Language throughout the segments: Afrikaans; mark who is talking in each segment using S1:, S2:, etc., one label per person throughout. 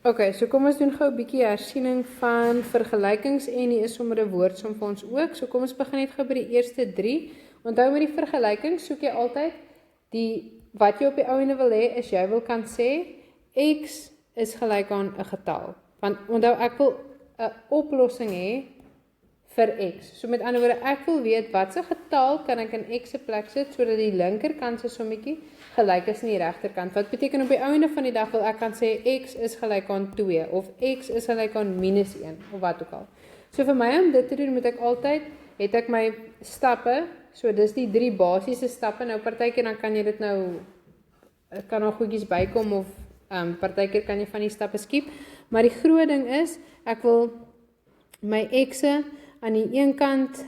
S1: Okay, so kom ons doen gou 'n bietjie hersiening van vergelykings en hier is sommer 'n woordsom vir ons ook. So kom ons begin net gou by die eerste 3. Onthou met die vergelykings soek jy altyd wat jy op die ou ende wil hê is jy wil kan sê x is gelyk aan 'n getal. Want onthou ek wil 'n oplossing hê vir x. So met ander woorde ek wil weet watse getal kan ek in x se plek sit sodat die linkerkant se sommetjie gelyk is aan die regterkant. Wat beteken op die einde van die dag wil ek kan sê x is gelyk aan 2 of x is gelyk aan -1 of wat ook al. So vir my om dit te doen moet ek altyd, het ek my stappe, so dis die 3 basiese stappe. Nou partykeer dan kan jy dit nou, kan nog goedjies bykom of partykeer kan jy van die stappe skiep. Maar die groot ding is, ek wil my x'e aan die een kant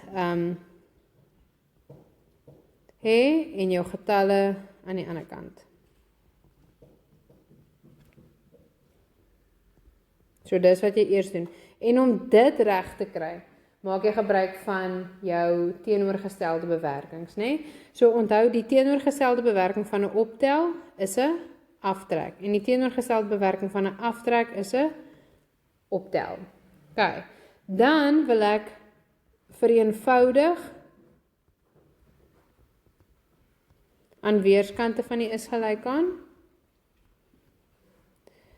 S1: hê en jou getalle aan die ander kant. So dis wat jy eers doen. En om dit reg te kry, maak jy gebruik van jou teenoorgestelde bewerkings, né? So onthou die teenoorgestelde bewerking van 'n optel is 'n aftrek en die teenoorgestelde bewerking van 'n aftrek is 'n optel. OK. Dan wil ek vereenvoudig aan weerskante van die is gelyk aan,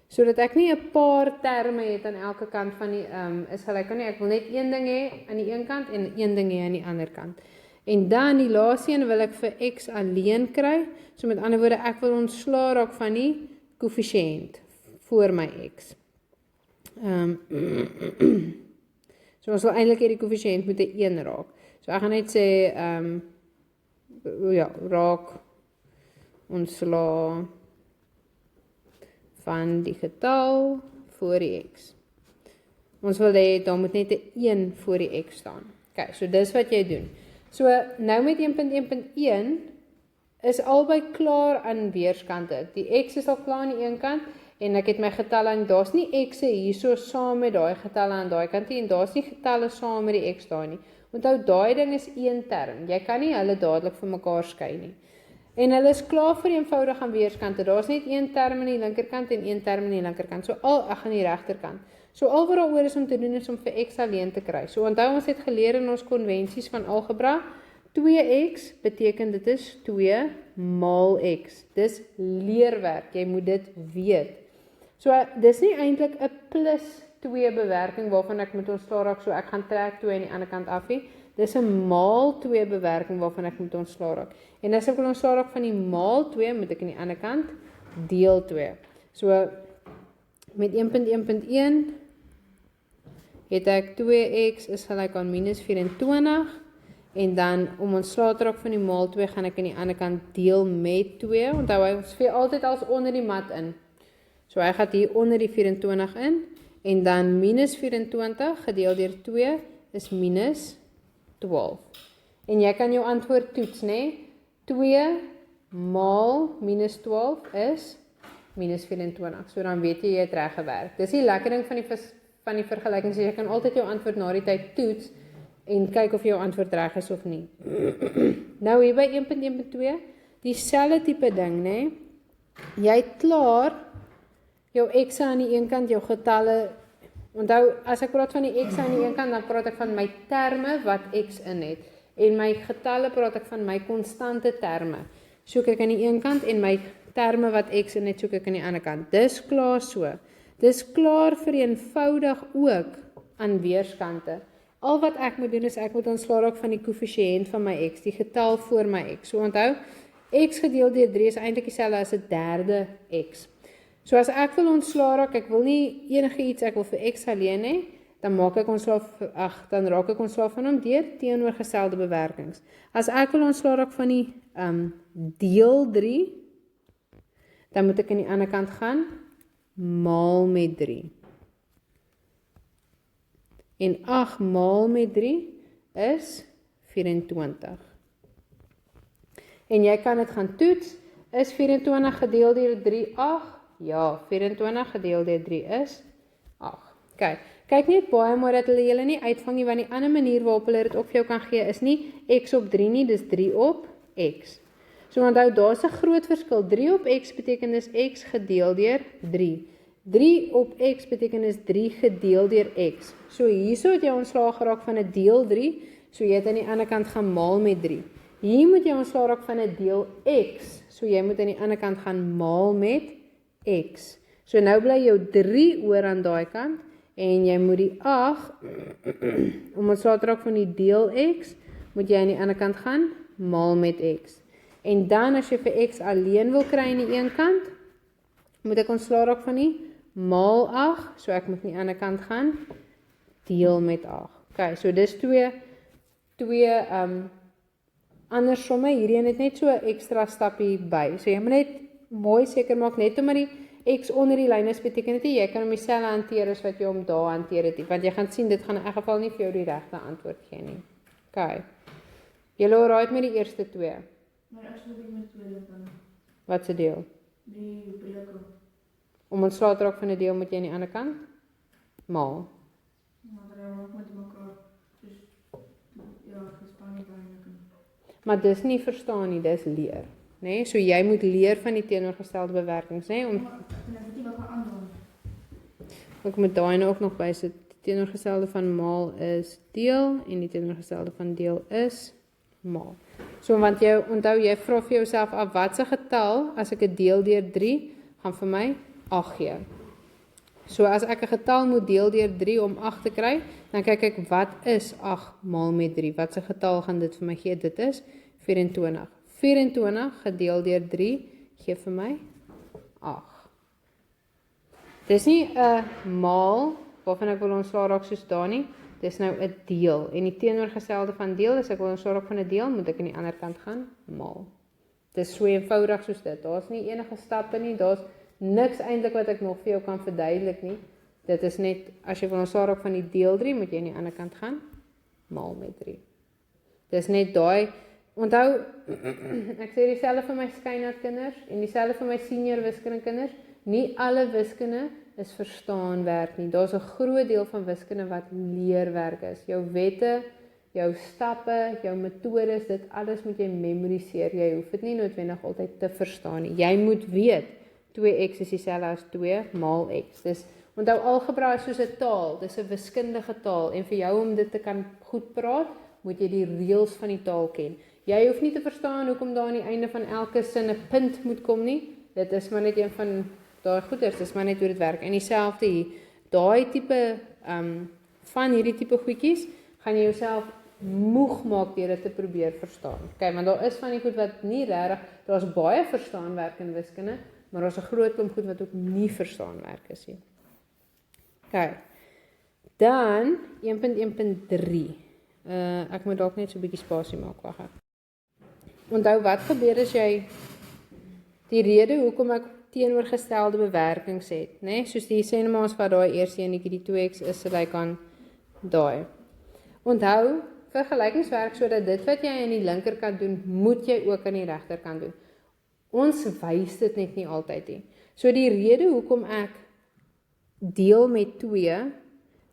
S1: sodat ek nie 'n paar terme het aan elke kant van die is gelyk aan nie. Ek wil net een ding hê aan die een kant en een ding hê aan die ander kant. En dan die laaste een wil ek vir x alleen kry. So met ander woorde ek wil ontslaa raak van die koëffisiënt voor my x. So ons wil eintlik hierdie koëffisiënt moet 'n 1 raak. So ek gaan net sê ja, raak ontslaa van die getal voor die x. Ons wil hê daar moet net 'n 1 voor die x staan. OK, so dis wat jy doen. So nou met 1.1.1 is albei klaar aan weerskante. Die x is al klaar aan die een kant en ek het my getalle aan, daar's nie x'e hierso saam met daai getalle aan daai kant nie en daar's nie getalle saam met die x daar nie. Onthou daai ding is een term. Jy kan nie hulle dadelik van mekaar skei nie. En hulle is klaar vir eenvoudig aan weerskante. Daar's net een term aan die linkerkant en een term aan die linkerkant. So aan die regterkant. So al wat daaroor is om te doen is om vir x alleen te kry. So onthou ons het geleer in ons konvensies van algebra, 2x beteken dit is 2 maal x. Dis leerwerk, jy moet dit weet. So dis nie eintlik 'n plus 2 bewerking waarvan ek moet ontslaa raak, so ek gaan trek 2 aan die ander kant af nie. Dis 'n maal 2 bewerking waarvan ek moet ontslaa raak. En as ek wil ontslaa raak van die maal 2, moet ek aan die ander kant deel 2. So met 1.1.1 het ek 2x is gelyk aan -24 en dan om ontslae te raak van die maal 2 gaan ek aan die ander kant deel met 2. Onthou hy ons vee altyd als onder die mat in. So hy gaan hier onder die 24 in en dan -24 gedeel deur 2 is -12. En jy kan jou antwoord toets, né? 2 maal -12 is -24. So dan weet jy het reg gewerk. Dis die lekker ding van die vergelykings. Jy kan altyd jou antwoord na die tyd toets en kyk of jou antwoord reg is of nie. Nou hier by 1.1.2, dieselfde tipe ding, né? Jy het klaar jou x aan die een kant, jou getalle. Onthou, as ek praat van die x aan die een kant, dan praat ek van my terme wat x in het. En my getalle praat ek van my konstante terme. Soek ek aan die een kant en my terme wat x in het, soek ek aan die ander kant. Dis klaar so. Dis klaar vereenvoudig ook aan weerskante. Al wat ek moet doen is ek moet ontslaa raak van die koëffisiënt van my x, die getal voor my x. So onthou, x gedeel deur 3 is eintlik dieselfde as 'n derde x. So as ek wil ontslaa raak, ek wil nie enige iets, ek wil vir x alleen hê, dan raak ek ontslaa van hom deur teenoorgestelde bewerkings. As ek wil ontslaa raak van die deel 3, dan moet ek aan die ander kant gaan maal met 3. En 8 maal met 3 is 24. En jy kan dit gaan toets, is 24 gedeel deur 3 8? Ja, 24 gedeel deur 3 is 8. Kyk net baie maar dat hulle julle nie uitvang nie, want die ander manier waarop hulle dit ook vir jou kan gee is nie x op 3 nie, dis 3 op x. So onthou, daar's 'n groot verskil. 3 op x beteken dis x gedeel deur 3. 3 op x beteken is 3 gedeel deur x. So hierso het jy ontslae geraak van 'n deel 3, so jy het aan die ander kant gaan maal met 3. Hier moet jy ontslae raak van 'n deel x, so jy moet aan die ander kant gaan maal met x. So nou bly jou 3 oor aan daai kant, en jy moet die 8, om ontslae te raak van die deel x, moet jy aan die ander kant gaan maal met x. En dan as jy vir x alleen wil kry aan die een kant, moet ek ontslae raak van die maal 8, so ek moet aan die ander kant gaan deel met 8. Okay, so dis twee ander somme, hierdie het net so 'n ekstra stappie by. So jy moet net mooi seker maak, net omdat die x onder die lyn is, beteken dit jy kan hom dieselfde hanteer as wat jy hom daar hanteer het, want jy gaan sien, dit gaan in elk geval nie vir jou die regte antwoord gee nie. Okay. Julle alright met die eerste twee?
S2: Maar ek sou begin met tweede dan.
S1: Wat se deel?
S2: Die breuke.
S1: Om ontslae te raak van 'n deel moet jy aan die ander kant maal.
S2: Maar dan ook met mekaar. Dus ja, verstaan nie baie lekker.
S1: Maar dis nie verstaan nie, dis leer, né? So jy moet leer van die teenoorgestelde bewerkings, né? Om
S2: Maar ek weet nie wat gaan aandoen.
S1: ek moet daai nou ook nog bysit. Die teenoorgestelde van maal is deel en die teenoorgestelde van deel is maal. So want jy onthou, jy vra vir jouself af watse getal as ek 'n deel deur 3 gaan vir my 8 gee. So as ek 'n getal moet deel deur 3 om 8 te kry, dan kyk ek wat is 8 maal met 3. Wat se getal gaan dit vir my gee? Dit is 24. 24 gedeel deur 3 gee vir my 8. Dis nie 'n maal waarvan ek wil ontslae raak soos daar nie. Dis nou 'n deel. En die teenoorgestelde van deel is ek wil ontslae raak van 'n deel, moet ek aan die ander kant gaan maal. Dis so eenvoudig soos dit. Daar's nie enige stappe nie. Daar's niks eintlik wat ek nog vir jou kan verduidelik nie. Dit is net, as jy wil ontslae raak van die deel 3, moet jy aan die ander kant gaan maal met 3. Dis net daai, onthou, ek sê dieselfde vir my skynartkinders en dieselfde vir my senior wiskunde kinders. Nie alle wiskunde is verstaanwerk nie. Daar's 'n groot deel van wiskunde wat leerwerk is. Jou wette, jou stappe, jou metodes, dit alles moet jy memoriseer. Jy hoef dit nie noodwendig altyd te verstaan nie. Jy moet weet 2x is dieselfde as 2 maal x. Dis onthou algebra is soos 'n taal, dis 'n wiskundige taal en vir jou om dit te kan goed praat, moet jy die reëls van die taal ken. Jy hoef nie te verstaan hoekom daar aan die einde van elke sin 'n punt moet kom nie. Dit is maar net een van daai goeders, dis maar net hoe dit werk. En dieselfde hier, daai tipe van hierdie tipe goedjies gaan jy jouself moeg maak deur dit te probeer verstaan. Okay, want daar is van die goed wat nie regtig, daar's baie verstaanwerk in wiskunde, maar daar's 'n groot klomp goed wat ook nie verstaanwerk is nie. Okay. Dan 1.1.3. Ek moet dalk net so 'n bietjie spasie maak, wag ek. Onthou wat gebeur as jy die rede hoekom ek teenoorgestelde bewerkings het, né? Soos die sê net maar ons vat daai eerste enetjie, die 2x is gelyk aan daai. Onthou, vergelykingswerk sodat dit wat jy aan die linkerkant doen, moet jy ook aan die regterkant doen. Ons wys dit net nie altyd nie. So die rede hoekom ek deel met 2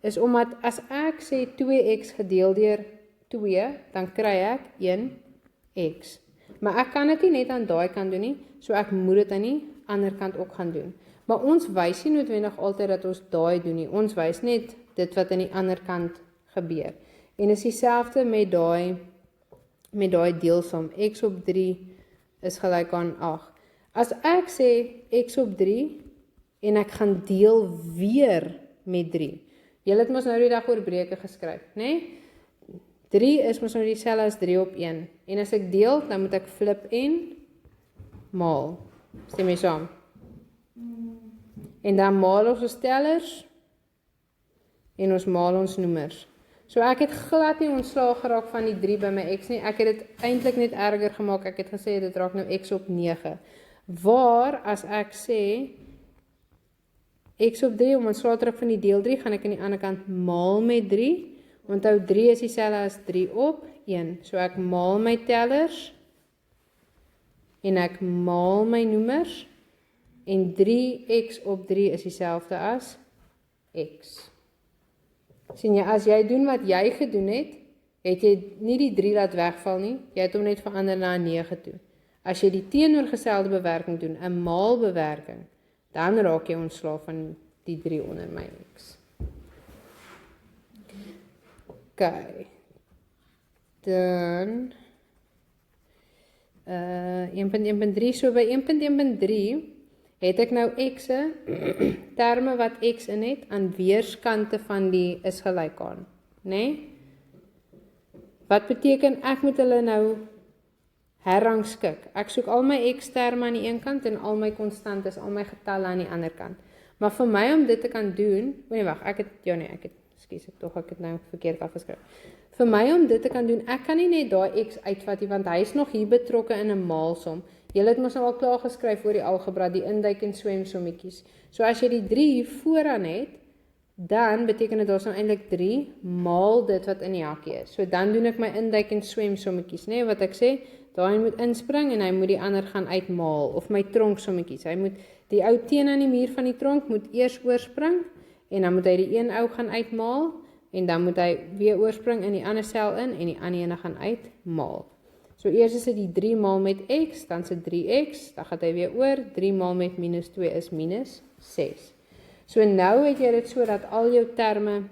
S1: is omdat as ek sê 2x gedeel deur 2, dan kry ek 1x. Maar ek kan dit nie net aan daai kant doen nie, so ek moet dit aan die ander kant ook gaan doen. Maar ons wys nie noodwendig altyd dat ons daai doen nie. Ons wys net dit wat aan die ander kant gebeur. En is dieselfde met daai deelsom. X op 3 is gelyk aan 8. As ek sê x op 3 en ek gaan deel weer met 3. Julle het mos nou die dag oor breuke geskryf, né? Nee? 3 is mos nou dieselfde as 3 op 1. En as ek deel, dan moet ek flip en maal. Stem jy saam? En dan maal ons tellers en ons maal ons noemers. So ek het glad nie ontslae geraak van die 3 by my x nie. Ek het dit eintlik net erger gemaak. Ek het gesê dit raak nou x op 9. Waar as ek sê x op 3 om ontslae te raak van die deel 3, gaan ek aan die ander kant maal met 3. Onthou 3 is dieselfde as 3 op 1. So ek maal my tellers en ek maal my noemers en 3x op 3 is dieselfde as x. Sien jy, as jy doen wat jy gedoen het, het jy nie die 3 laat wegval nie, jy het hom net verander na 'n 9 toe. As jy die teenoorgestelde bewerking doen, 'n maalbewerking, dan raak jy ontslae die 3 onder my x. OK. Dan 1.1.3, so by 1.1.3 het ek nou x'e, terme wat x in het, aan weerskante van die is gelyk aan, né? Wat beteken ek moet hulle nou herrangskik? Ek soek al my x terme aan die een kant en al my konstantes, al my getalle aan die ander kant. Maar vir my om dit te kan doen, wag, ek het nou verkeerd afgeskryf. Vir my om dit te kan doen, ek kan nie net daai x uitvat nie, want hy is nog hier betrokke in 'n maalsom. Julle het mos nou al klaar geskryf oor die algebra, die induik en swemsommetjies. So as jy die 3 hier vooraan het, dan beteken dit daar's nou eintlik 3 maal dit wat in die hakkie is. So dan doen ek my induik en swemsommetjies, né? Wat ek sê, daai moet inspring en hy moet die ander gaan uitmaal, of my tronksommetjies. Hy moet die ou teen aan die muur van die tronk moet eers oorspring en dan moet hy die een ou gaan uitmaal en dan moet hy weer oorspring in die ander sel in en die ander ene gaan uitmaal. So eers is dit die 3 maal met x, dan is dit 3x, dan gaan hy weer oor, 3 maal met minus 2 is minus 6. So nou het jy dit so dat al jou terme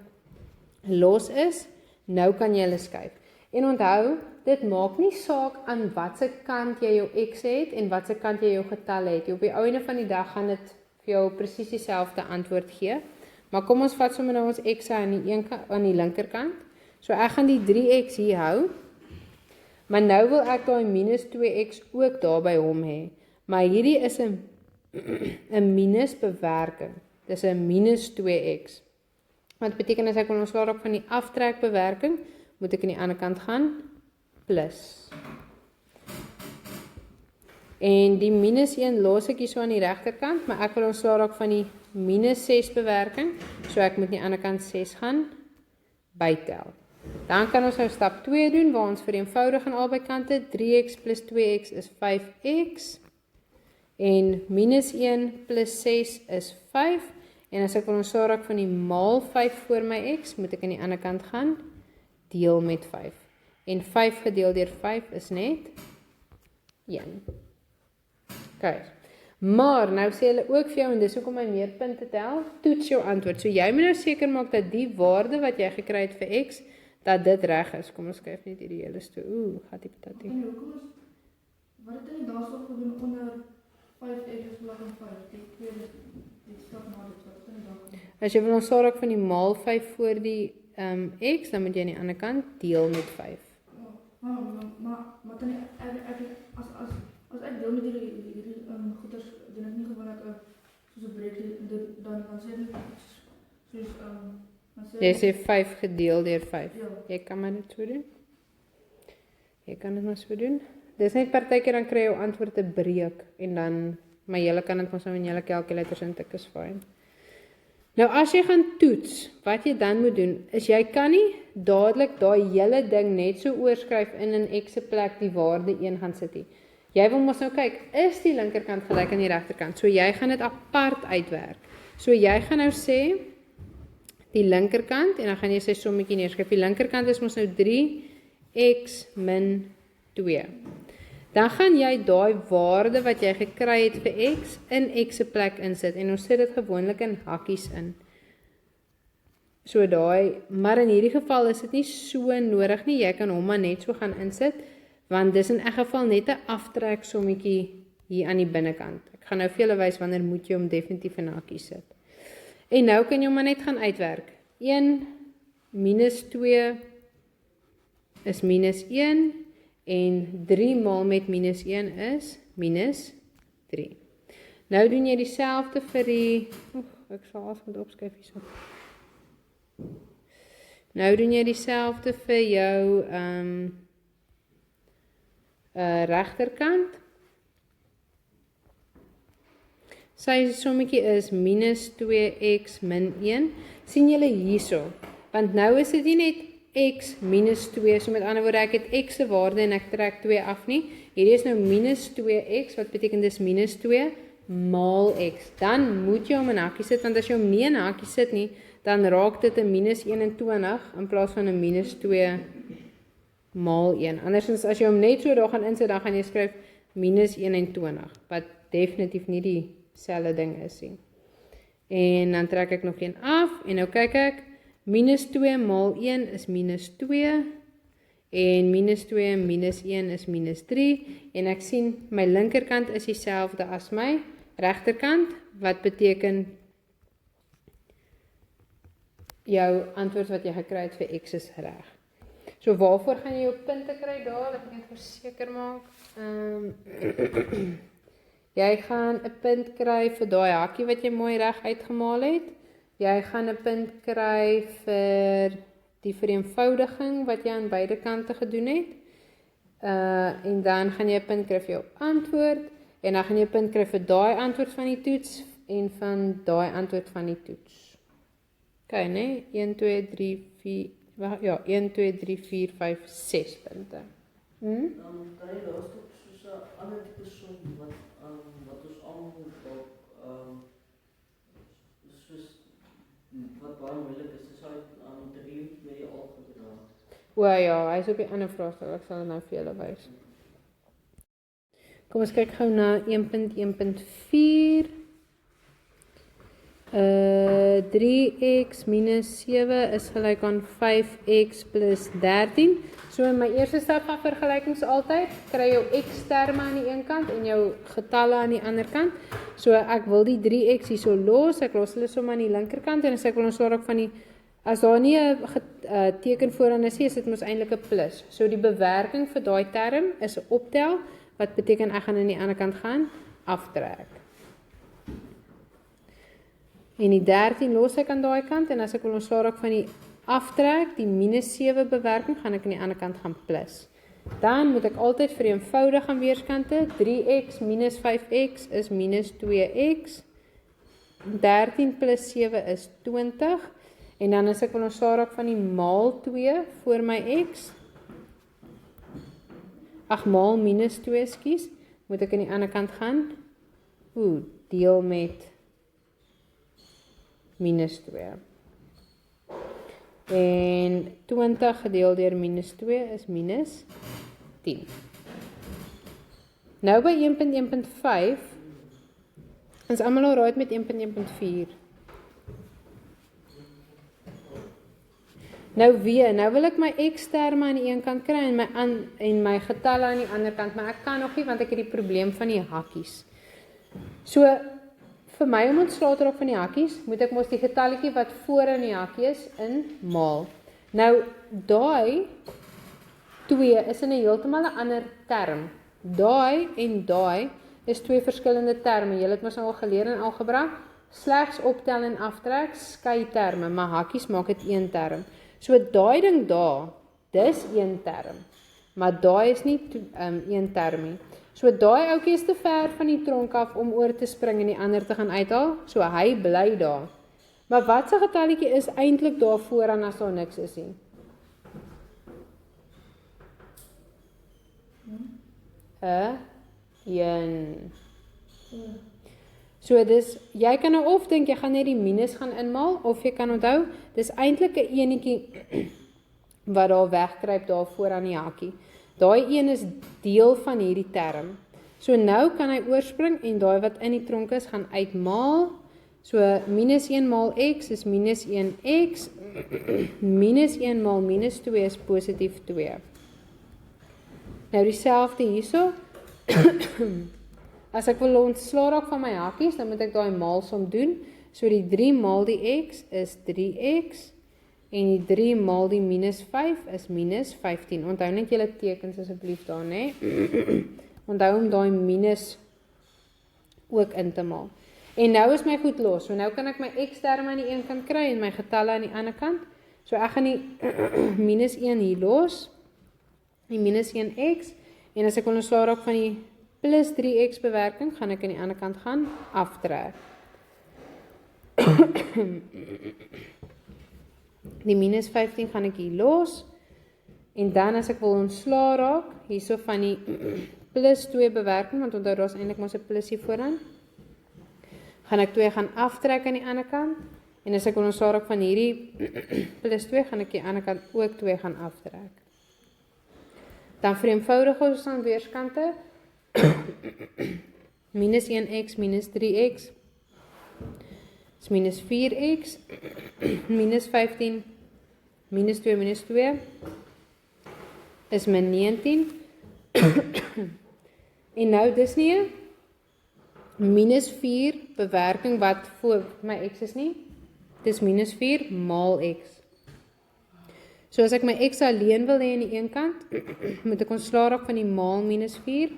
S1: los is, nou kan jy hulle skuif. En onthou, dit maak nie saak aan watse kant jy jou x het en watse kant jy jou getalle het. Op die einde van die dag gaan dit vir jou presies dieselfde antwoord gee. Maar kom ons vat sommer nou ons x aan die linkerkant. So ek gaan die 3x hier hou. Maar nou wil ek daai minus 2x ook daar by hom hê. Maar hierdie is 'n minusbewerking. Dis 'n minus 2x. Wat beteken as ek ontslae raak van die aftrekbewerking, moet ek aan die ander kant gaan plus. En die minus 1 los ek hier so aan die regterkant, maar ek wil ontslae raak van die minus 6 bewerking, so ek moet aan die ander kant 6 gaan bytel. Dan kan ons nou stap 2 doen, waar ons vereenvoudig aan albei kante, 3x plus 2x is 5x, en minus 1 plus 6 is 5, en as ek wil ontslae raak van die maal 5 voor my x, moet ek aan die ander kant gaan deel met 5. En 5 gedeel deur 5 is net 1. Kijk. Maar, nou sê hulle ook vir jou, en dis hoekom my meer punte tel, toets jou antwoord. So jy moet nou seker maak dat die waarde wat jy gekry het vir x, dat dit reg is. Kom ons skryf net hierdie hele stoel. Gatie patatie.
S2: En hoekom is, wat het jy daarso gedoen onder 5x is laag en 5? Die stap na dit, wat het jy daar gedoen?
S1: As jy wil ontslae raak van die maal 5 voor die x, dan moet jy aan die ander kant deel met 5.
S2: Maar dan as ek deel met hierdie goeders, doen ek nie gewoon dat soos 'n breek dan sê ek soos
S1: Jy sê 5 gedeel deur 5.
S2: Ja.
S1: Jy kan maar dit so doen. Jy kan dit maar so doen. Dis net partykeer dan kry jy jou antwoord 'n breek en dan, maar jy kan dit mos nou in julle calculators intik, is fyn. Nou as jy gaan toets, wat jy dan moet doen, is jy kan nie dadelik daai hele ding net so oorskryf in 'n x se plek die waarde 1 gaan sit nie. Jy wil mos nou kyk, is die linkerkant gelyk aan die regterkant? So jy gaan dit apart uitwerk. So jy gaan nou sê, die linkerkant, en dan gaan jy sy sommetjie neerskryf. Die linkerkant is mos nou 3x min 2. Dan gaan jy daai waarde wat jy gekry het vir x, in x se plek insit, en ons sit dit gewoonlik in hakkies in. So daai, maar in hierdie geval is dit nie so nodig nie, jy kan hom maar net so gaan insit, want dis in elk geval net 'n aftrek sommetjie hier aan die binnekant. Ek gaan nou vir julle wys wanneer moet jy hom definitief in hakkies sit. En nou kan jy hom maar net gaan uitwerk. 1 minus 2 is minus 1, en 3 maal met minus 1 is minus 3. Nou doen jy dieselfde vir die, ek sal as moet opskryf hierso. Nou doen jy dieselfde vir jou regterkant. Sy sommetjie is minus 2x min 1. Sien julle hierso? Want nou is dit nie net x minus 2, so met ander woorde ek het x se waarde en ek trek 2 af nie. Hierdie is nou minus 2x, wat beteken dis minus 2 maal x. Dan moet jy hom in hakkie sit, want as jy hom nie in hakkie sit nie, dan raak dit 'n minus 21 in plaas van 'n minus 2 maal 1. Andersins as jy hom net so daar gaan insit, dan gaan jy skryf minus 21, wat definitief nie dieselfde ding is nie. En dan trek ek nog een af, en nou kyk ek, minus 2 maal 1 is minus 2, en minus 2 minus 1 is minus 3, en ek sien my linkerkant is dieselfde as my regterkant, wat beteken jou antwoord wat jy gekry het vir x is reg. So waarvoor gaan jy jou punte kry daar, dat ek net verseker maak? Jy gaan 'n punt kry vir daai hakkie wat jy mooi reg uitgemaal het. Jy gaan 'n punt kry vir die vereenvoudiging wat jy aan beide kante gedoen het. En dan gaan jy 'n punt kry vir jou antwoord, en dan gaan jy 'n punt kry vir daai antwoord van die toets, en van daai antwoord van die toets. Okay, nee, 1, 2, 3, 4, ja, 1, 2, 3, 4, 5, 6 punte.
S3: Dan kan jy laaste op soos 'n ander tipe som wat ons almal dalk soos wat baie moeilik is, dis uit 3 met die algebra.
S1: O ja, hy is op die ander vraagstuk, ek sal dit nou vir julle wys. Kom ons kyk gou na 1.1.4. 3x minus 7 is gelyk aan 5x plus 13. So in my eerste stap van vergelykings altyd, kry jou x-terme aan die een kant en jou getalle aan die ander kant. So ek wil die 3x hier so los, ek los hulle som aan die linkerkant, en as ek wil ons sorg van die, as daar nie 'n teken vooraan is dit mos eintlik 'n plus. So die bewerking vir daai term is 'n optel, wat beteken ek gaan aan die ander kant gaan aftrek. En die 13 los ek aan daai kant, en as ek wil ontslaa raak van die aftrek, die minus 7 bewerking, gaan ek aan die ander kant gaan plus. Dan moet ek altyd vereenvoudig aan weerskante. 3x minus 5x is minus 2x. 13 plus 7 is 20. En dan as ek wil ontslaa raak van die maal 2 voor my x, maal minus 2, skus, moet ek aan die ander kant gaan, deel met minus 2. En 20 gedeel deur minus 2 is minus 10. Nou by 1.1.5 is almal al right met 1.1.4. Nou wil ek my x-terme aan die een kant kry en my getalle aan die ander kant, maar ek kan nog nie want ek het die probleem van die hakkies. So vir my om ontslae te raak van die hakkies, moet ek mos die getalletjie wat voor in die hakkie is inmaal. Nou daai 2 is in 'n heeltemal 'n ander term. Daai en daai is 2 verskillende terme. Jy het mos al geleer in algebra, slegs optel en aftrek skei terme, maar hakkies maak dit een term. So daai ding daar, dis een term, maar daai is nie een term nie. So daai ouetjie is te ver van die tronk af om oor te spring en die ander te gaan uithaal, so hy bly daar. Maar wat se getalletjie is eintlik daar vooraan as daar niks is nie? 1. So dis, jy kan nou of dink jy gaan net die minus gaan inmaal, of jy kan onthou, dis eintlik 'n enetjie wat daar wegkruip daar voor aan die hakkie. Daai een is deel van hierdie term. So nou kan hy oorspring en daai wat in die tronk is gaan uitmaal. So minus 1 maal x is minus 1x, minus 1 maal minus 2 is positief 2. Nou dieselfde hierso. As ek wil ontslaa raak van my hakkies, dan moet ek daai maalsom doen. So die 3 maal die x is 3x, en die 3 maal die minus 5 is minus 15. Onthou net julle tekens asseblief daar, né? Onthou om daai minus ook in te maal. En nou is my goed los. So nou kan ek my x-terme aan die een kant kry en my getalle aan die ander kant. So ek gaan die minus 1 hier los, die minus 1x, en as ek wil ontslaa raak van die plus 3x bewerking, gaan ek aan die ander kant gaan aftrek. Die minus 15 gaan ek hier los, en dan as ek wil ontslaa raak, hierso van die plus 2 bewerking, want onthou daar is eintlik mos 'n plus hier vooraan, gaan ek 2 gaan aftrek aan die ander kant, en as ek wil ontslaa raak van hierdie plus 2, gaan ek die ander kant ook 2 gaan aftrek. Dan vereenvoudig ons aan weerskante, minus 1x minus 3x, is minus 4x, minus 15, minus 2 minus 2, is min 19, en nou dis nie minus 4 bewerking wat voor my x is nie, dis minus 4 maal x. So as ek my x alleen wil hê aan die een kant, moet ek ontslaa raak van die maal minus 4,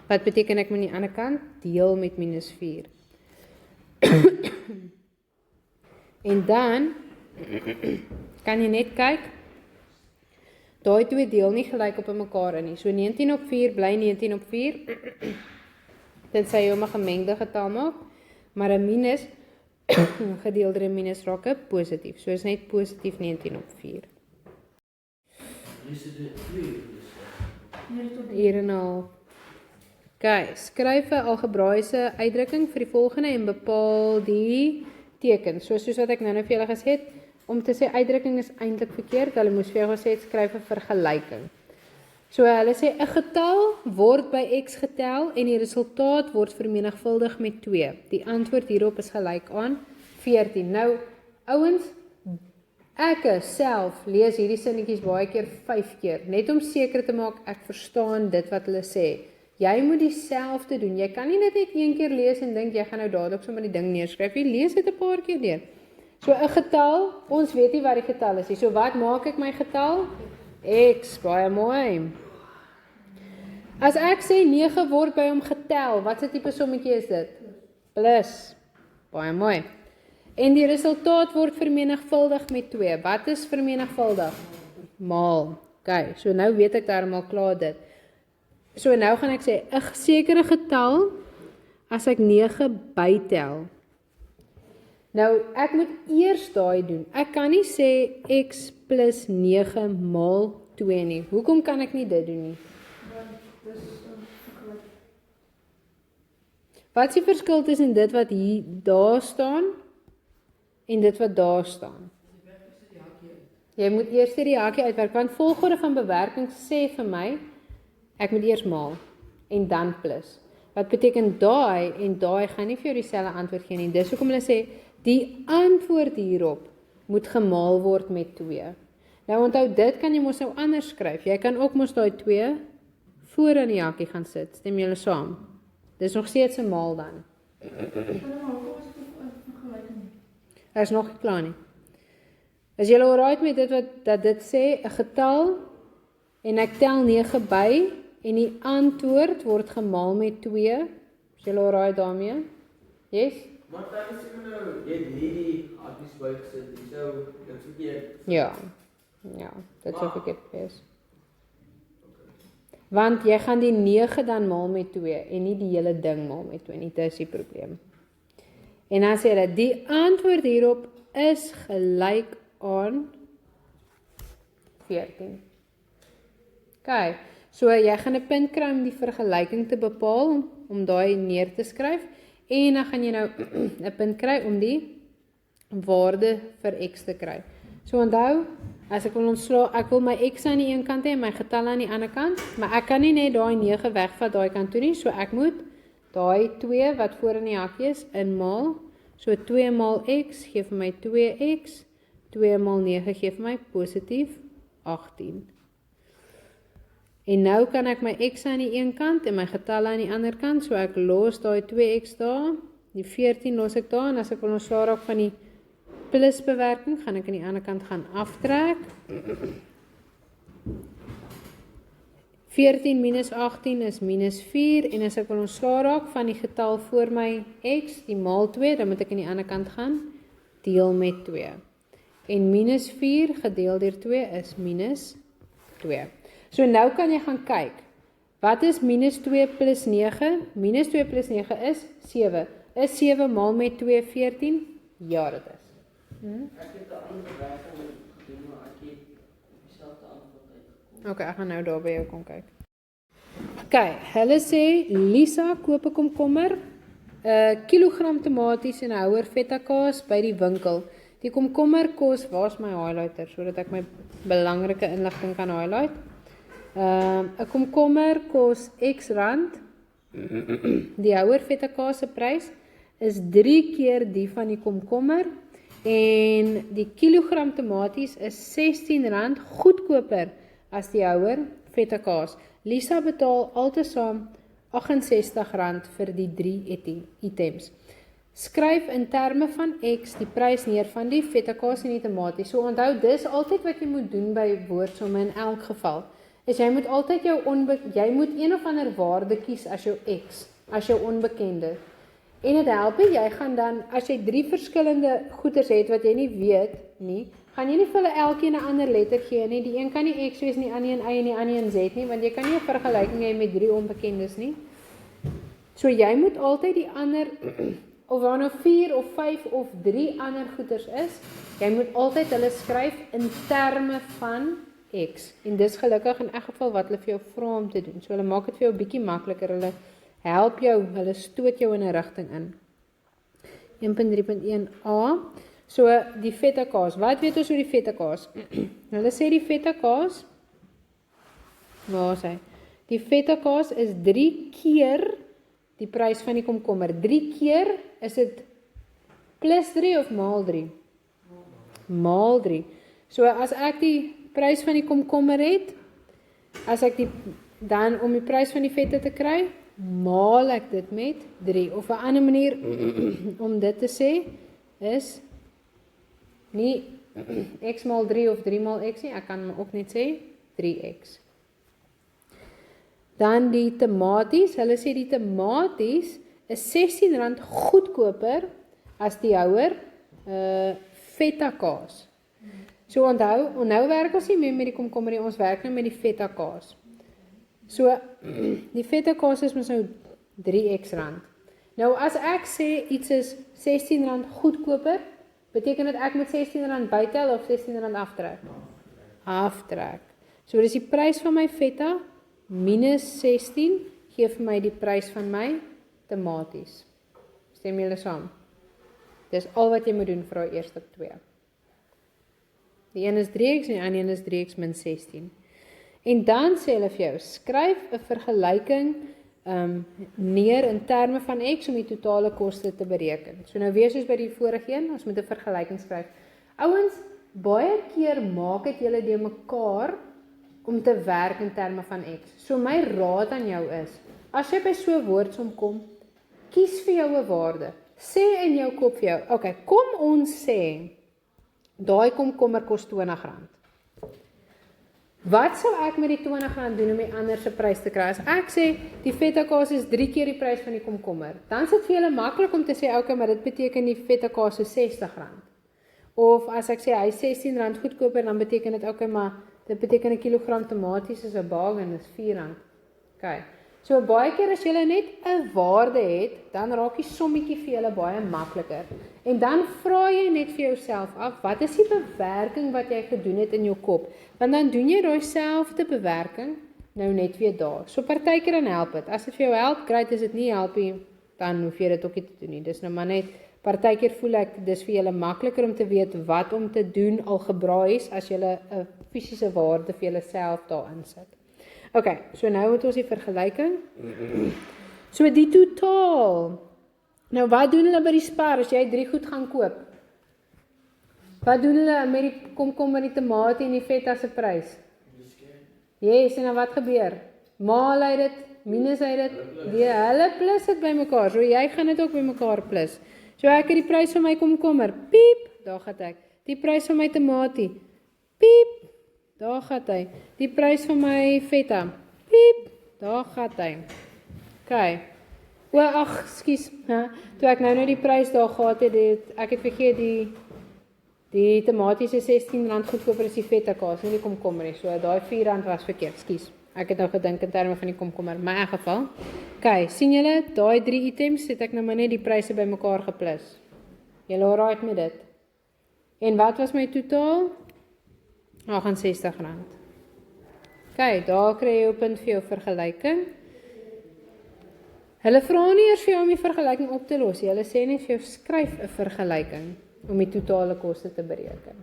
S1: wat beteken ek moet aan die ander kant deel met minus 4. En dan kan jy net kyk, daai twee deel nie gelyk op mekaar in nie. So 19 op 4 bly 19 op 4, tensy jy hom 'n gemengde getal maak, maar 'n minus gedeel deur 'n minus raak 'n positief. So is net positief 19 op 4. Hier en al. Okay, skryf 'n algebraiese uitdrukking vir die volgende en bepaal die teken. Soos wat ek nou vir julle gesê het, om te sê uitdrukking is eintlik verkeerd, hulle moes vir jou gesê het, skryf 'n vergelyking. So hulle sê 'n getal word by x getel en die resultaat word vermenigvuldig met 2. Die antwoord hierop is gelyk aan 14. Nou, ouens, ek self lees hierdie sinnetjies baie keer 5 keer, net om seker te maak ek verstaan dit wat hulle sê. Jy moet dieselfde doen. Jy kan nie net een keer lees en dink jy gaan nou dadelik sommer die ding neerskryf. Jy lees dit 'n paar keer deur. So 'n getal, ons weet nie wat die getal is nie. So wat maak ek my getal? X, baie mooi. As ek sê 9 word by hom getel, wat se tipe sommetjie is dit? Plus, baie mooi. En die resultaat word vermenigvuldig met 2. Wat is vermenigvuldig? Maal. Okay, so nou weet ek daarom klaar dit. So nou gaan ek sê, 'n sekere getal, as ek 9 bytel. Nou, ek moet eers daai doen. Ek kan nie sê x plus 9 maal 2 nie. Hoekom kan ek nie dit doen nie? Wat is die verskil tussen dit wat hier daar staan en dit wat daar staan? Jy moet eers die hakie uitwerk, want volgorde van bewerking sê vir my, ek moet eers maal en dan plus. Wat beteken daai en daai gaan nie vir jou dieselfde antwoord gee nie. Dis hoekom hulle sê die antwoord hierop moet gemaal word met 2. Nou onthou, dit kan jy mos nou anders skryf. Jy kan ook mos daai 2 voor in die hakkie gaan sit. Stem julle saam? Dis nog steeds 'n maal dan. Hy is nog nie klaar nie. As julle alright met dit dat dit sê 'n getal en ek tel 9 by en die antwoord word gemaal met 2. Is julle alright daarmee? Yes?
S4: Maar dan is ek nou, jy het hierdie hakkies bygesit, die sou, dit verkeerd.
S1: Ja, dit sou verkeerd wees. Want jy gaan die 9 dan maal met 2 en nie die hele ding maal met 2 nie, dit is die probleem. En dan sê hulle, die antwoord hierop is gelyk aan 14. Okay, so jy gaan 'n punt kry om die vergelyking te bepaal, om daai neer te skryf, en dan gaan jy nou 'n punt kry om die waarde vir x te kry. So onthou, as ek wil ontslaa, ek wil my x aan die een kant hê en my getal aan die ander kant, maar ek kan nie net daai 9 wegvat daai kant toe nie, so ek moet daai 2 wat voor in die hakkie is, inmaal. So 2 maal x gee vir my 2x, 2 maal 9 gee vir my positief 18. En nou kan ek my x aan die een kant en my getal aan die ander kant, so ek los daai 2x daar, die 14 los ek daar, en as ek wil ontslaa raak van die plus bewerking, gaan ek aan die ander kant gaan aftrek. 14 minus 18 is minus 4, en as ek wil ontslaa raak van die getal voor my x, die maal 2, dan moet ek aan die ander kant gaan deel met 2. En minus 4 gedeel deur 2 is minus 2. So nou kan jy gaan kyk, wat is minus 2 plus 9? Minus 2 plus 9 is 7. Is 7 maal met 2 14? Ja, dit is.
S4: Ek het 'n ander bewerking gedoen, maar ek het dieselfde antwoord uitgekom.
S1: Ok, ek gaan nou daar by jou kom kyk. Ok, hulle sê, Lisa koop 'n komkommer, 'n kilogram tomaties en 'n houer feta kaas by die winkel. Die komkommer kos, waar's my highlighter, sodat ek my belangrike inligting kan highlight. 'n komkommer kos X rand, die houer feta kaas se prys is 3 keer die van die komkommer en die kilogram tomaties is R16 goedkoper as die houer vette kaas. Lisa betaal altesaam R68 vir die 3 items. Skryf in terme van X die prys neer van die vette kaas en die tomaties. So onthou, dis altyd wat jy moet doen by woordsomme in elk geval. Is jy moet altyd jy moet een of ander waarde kies as jou X, as jou onbekende. En dit help jy gaan dan, as jy 3 verskillende goeders het wat jy nie weet nie, gaan jy nie vir hulle elkeen 'n ander letter gee nie. Die een kan nie X wees nie, die ander een Y en die ander een Z nie, want jy kan nie 'n vergelyking hê met 3 onbekendes nie. So jy moet altyd die ander, of daar nou 4 of 5 of 3 ander goeders is, jy moet altyd hulle skryf in terme van X. En dis gelukkig in elk geval wat hulle vir jou vra om te doen. So hulle maak dit vir jou 'n bietjie makliker, hulle help jou, hulle stoot jou in 'n rigting in. 1.3.1a. So die vette kaas. Wat weet ons oor die vette kaas? Hulle sê die vette kaas, waar is hy? Die vette kaas is 3 keer die prys van die komkommer. 3 keer, is dit plus 3 of maal 3? Maal 3. So as ek die prys van die komkommer het, dan om die prys van die vette te kry, maal ek dit met 3. Of 'n ander manier om dit te sê is nie x maal 3 of 3 maal x nie, ek kan ook net sê 3x. Dan die tomaties, hulle sê die tomaties is R16 goedkoper as die houer feta kaas. So onthou, nou werk ons nie meer met die komkommer nie, ons werk nou met die feta kaas. So, die vette kaas is mos nou R3. Nou as ek sê iets is R16 goedkoper, beteken dit ek moet R16 bytel of R16 aftrek? Aftrek. So dis die prys van my vetta minus 16 gee vir my die prys van my tomaties. Stem julle saam? Dis al wat jy moet doen vir daai eerste 2. Die een is 3x en die ander een is 3x min 16. En dan sê hulle vir jou, skryf 'n vergelyking neer in terme van X om die totale koste te bereken. So nou weer soos by die vorige een, ons moet 'n vergelyking skryf. Ouens, baie keer maak dit julle de mekaar om te werk in terme van X. So my raad aan jou is, as jy by so 'n woordsom kom, kies vir jou 'n waarde. Sê in jou kop vir jou, okay, kom ons sê, daai komkommer kos R20. Wat sou ek met die R20 doen om die ander se prys te kry? As ek sê, die vette kaas is 3 keer die prys van die komkommer, dan is dit vir julle maklik om te sê, okay, maar dit beteken die vette kaas is R60. Of as ek sê, hy is R16 goedkoper, dan beteken dit, okay, maar dit beteken 'n kilogram tomaties is 'n bargain, is R4. Okay. So baie keer as jy net 'n waarde het, dan raak die sommetjie vir julle baie makliker. En dan vra jy net vir jouself af, wat is die bewerking wat jy gedoen het in jou kop? Want dan doen jy daai selfde bewerking nou net weer daar. So partykeer dan help dit. As dit vir jou help, great, as dit nie help nie, dan hoef jy dit ook nie te doen nie. Dis nou maar net, partykeer voel ek, dis vir julle makliker om te weet wat om te doen algebraies as julle 'n fisiese waarde vir julleself daarin sit. Okay, so nou het ons die vergelyking. So die totaal. Nou wat doen hulle by die Spar as jy 3 goed gaan koop? Wat doen hulle met die komkommer, die tomatie en die vetta se prys? Yes, en dan wat gebeur? Maal hy dit, minus hy dit, hulle plus dit by mekaar. So jy gaan dit ook by mekaar plus. So ek het die prys van my komkommer, piep, daar gaan ek. Die prys van my tomatie, piep, daar gaan hy. Die prys van my vetta, piep, daar gaan hy. Okay. Ag, skus, toe ek nou die prys daar gehad het, ek het vergeet die tomaties is R16 goedkoper as die vette kaas, nie die komkommer nie. So daai R4 was verkeerd, skus. Ek het nou gedink in terme van die komkommer, maar in elk geval. Okay, sien julle, daai 3 items het ek nou maar net die pryse bymekaar geplus. Julle alright met dit? En wat was my totaal? R68. Okay, daar kry jy 'n punt vir jou vergelyking. Hulle vra nie eers vir jou om die vergelyking op te los. Hulle sê net vir jou skryf 'n vergelyking om die totale koste te bereken.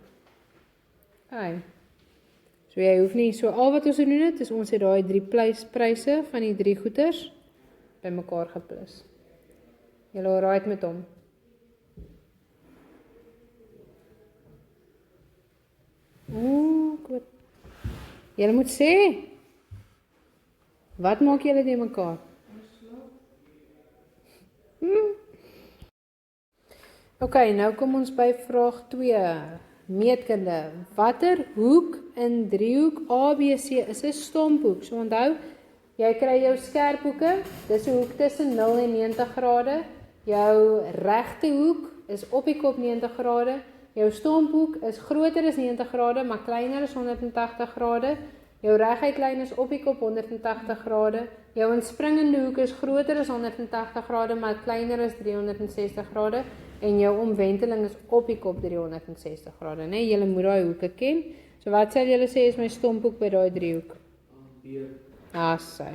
S1: Okay. So jy hoef nie, so al wat ons doen het, is ons het daai 3 pryse van die 3 goeders bymekaar geplus. Julle alright met hom? Goed. Julle moet sê, wat maak julle die mekaar? Ok, nou kom ons by vraag 2. Meetkunde. Watter hoek in driehoek ABC is 'n stomphoek? So onthou, jy kry jou skerphoeke, dis 'n hoek tussen 0 en 90 grade. Jou regte hoek is op die kop 90 grade. Jou stomphoek is groter as 90 grade, maar kleiner as 180 grade. Jou reguit lyn is op die kop 180 grade. Jou inspringende hoek is groter as 180 grade, maar kleiner as 360 grade. En jou omwenteling is op die kop 360 grade, né? Julle moet daai hoeke ken. So wat sal julle sê is my stomphoek by daai driehoek?
S4: B.
S1: Sy.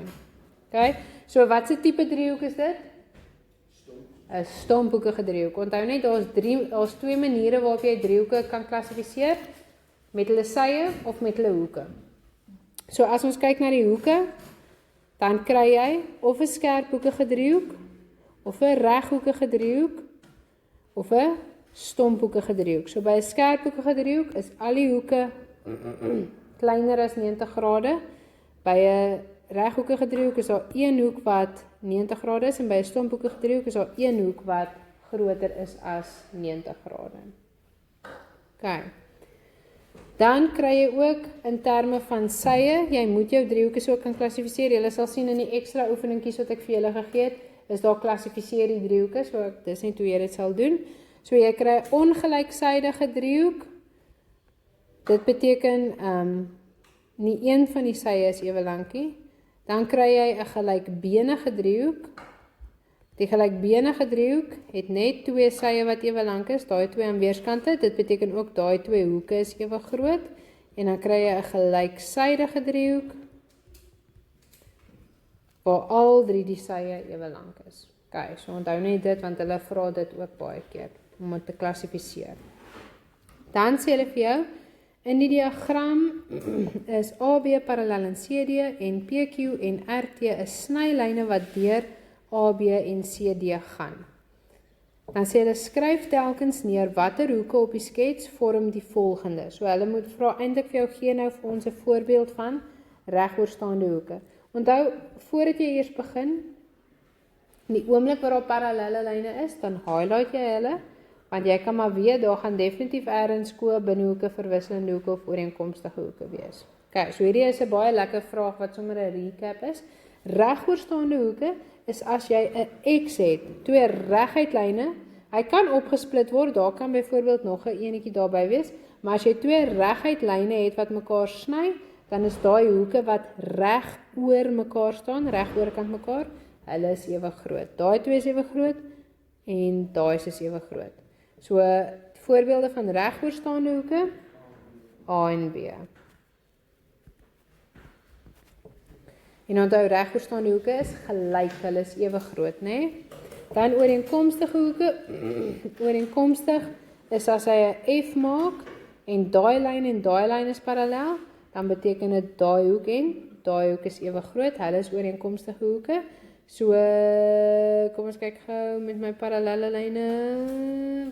S1: Okay? So wat se tipe driehoek is dit? 'n Stomphoekige driehoek. Onthou net daar's twee maniere waarop jy driehoeke kan klassifiseer, met hulle sye of met hulle hoeke. So as ons kyk na die hoeke, dan kry jy of 'n skerphoekige driehoek, of 'n reghoekige driehoek, of 'n stomphoekige driehoek. So by 'n skerphoekige driehoek is al die hoeke kleiner as 90 grade. By 'n reghoekige driehoek is daar een hoek wat 90 grade is en by 'n stomphoekige driehoek is daar een hoek wat groter is as 90 grade. OK. Dan kry jy ook in terme van sye, jy moet jou driehoeke so kan klassifiseer. Jy sal sien in die ekstra oefeningkies wat ek vir julle gegee het, is daar klassifiseer die driehoeke, so dis net hoe jy dit sal doen. So jy kry 'n ongelyksydige driehoek. Dit beteken nie een van die sye is ewe lank nie. Dan kry jy 'n gelykbenige driehoek. Die gelykbenige driehoek het net twee sye wat ewe lank is, daai twee aan weerskante. Dit beteken ook daai twee hoeke is ewe groot. En dan kry jy 'n gelyksydige driehoek waar al drie die sye ewe lank is. OK, so onthou net dit want hulle vra dit ook baie keer om dit te klassifiseer. Dan sê hulle vir jou, in die diagram is AB parallel aan CD en PQ en RT is snylyne wat deur AB en CD gaan. Dan sê hulle skryf telkens neer watter hoeke op die skets vorm die volgende. So hulle moet vra eintlik vir jou gee nou vir ons 'n voorbeeld van regoorstaande hoeke. Onthou, voordat jy eers begin, in die oomblik waar daar parallelle lyne is, dan highlight jy hulle, want jy kan maar weet, daar gaan definitief ergens binnehoeke, verwisselende hoeke of ooreenkomstige hoeke wees. OK, so hierdie is 'n baie lekker vraag wat sommer 'n recap is. Regoorstaande hoeke is as jy 'n X het, twee reguit lyne, hy kan opgesplit word, daar kan byvoorbeeld nog 'n enetjie daarby wees, maar as jy twee reguit lyne het wat mekaar sny, dan is daai hoeke wat reg oor mekaar staan, reg oorkant mekaar, hulle is ewe groot. Daai twee is ewe groot en daai is ewe groot. So voorbeelde van regoorstaande hoeke A en B. En onthou regoorstaande hoeke is gelyk, hulle is ewe groot, né? Dan ooreenkomstige hoeke, ooreenkomstig is as hy 'n F maak en daai lyn is parallel, dan beteken dit daai hoek en daai hoek is ewe groot, hulle is ooreenkomstige hoeke. So, kom ons kyk gou met my parallelle lyne,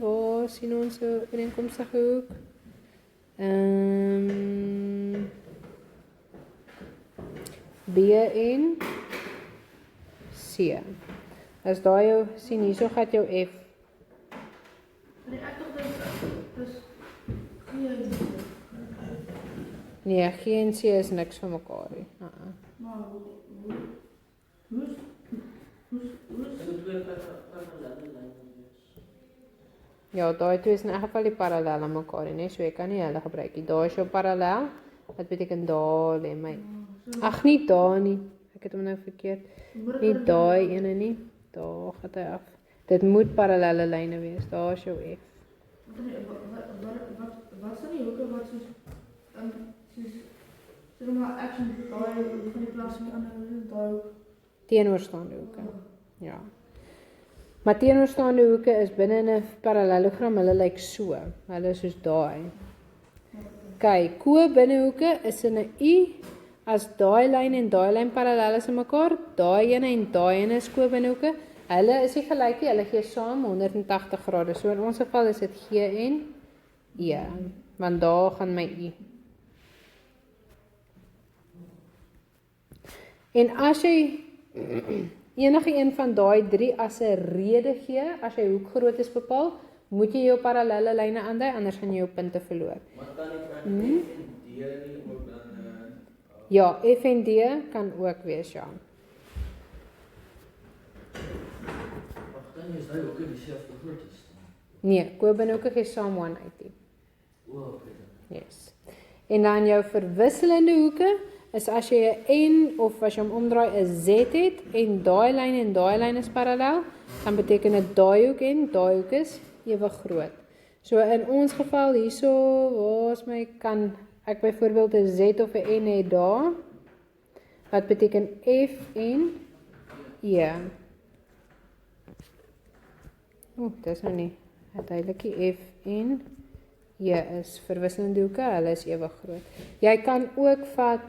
S1: waar sien ons 'n ooreenkomstige hoek? B en C. As daai jou sien hierso gaan jou F.
S2: Nee, ek dink dis
S1: Nee, G en C is niks vir mekaar nie.
S2: maar hoe
S1: Ja, daai twee is in elk geval die parallel aan mekaar, né? So jy kan nie hulle gebruik nie. Daar is jou parallel. Wat beteken daar lê my? Ag nie daar nie. Ek het hom nou verkeerd. Nie daai ene nie. Daar gaan hy af. Dit moet parallelle lyne wees. Daar is jou F.
S2: wat staan die hoeke wat soos sê maar action daai van die plaas met ander daai
S1: Teenoorstaande hoeke. Ja. Maar teenoorstaande hoeke is binne 'n parallelogram, hulle lyk so. Hulle is soos daai. OK, ko-binnehoeke is in 'n U. As daai lyn en daai lyn parallel is aan mekaar, daai ene en daai ene is ko-binnehoeke. Hulle is nie gelyk nie, hulle gee saam 180 grade. So in ons geval is dit G en E, want daar gaan my I. En as jy enige een van daai 3 as 'n rede gee, as jy hoekgroottes bepaal, moet jy jou parallelle lyne aandui, anders gaan jy jou punte verloor.
S5: Maar kan ek F en D nie ook dan
S1: Ja, F en D kan ook wees, ja.
S5: Wag, dan is hy ook in dieselfde grootte staan.
S1: Nee, Kobbenhoeke gee saam 180.
S5: O, okay dan.
S1: Yes. En dan jou verwisselende hoeke is as jy 'n N of as jy hom omdraai 'n Z het en daai lyn is parallel, dan beteken dit daai hoek en daai hoek is ewe groot. So in ons geval hierso, waar is my kan ek byvoorbeeld 'n Z of 'n N hê daar, wat beteken F en E. Dis nou nie duidelik nie. F en E is verwisselende hoeke, hulle is ewe groot. Jy kan ook vat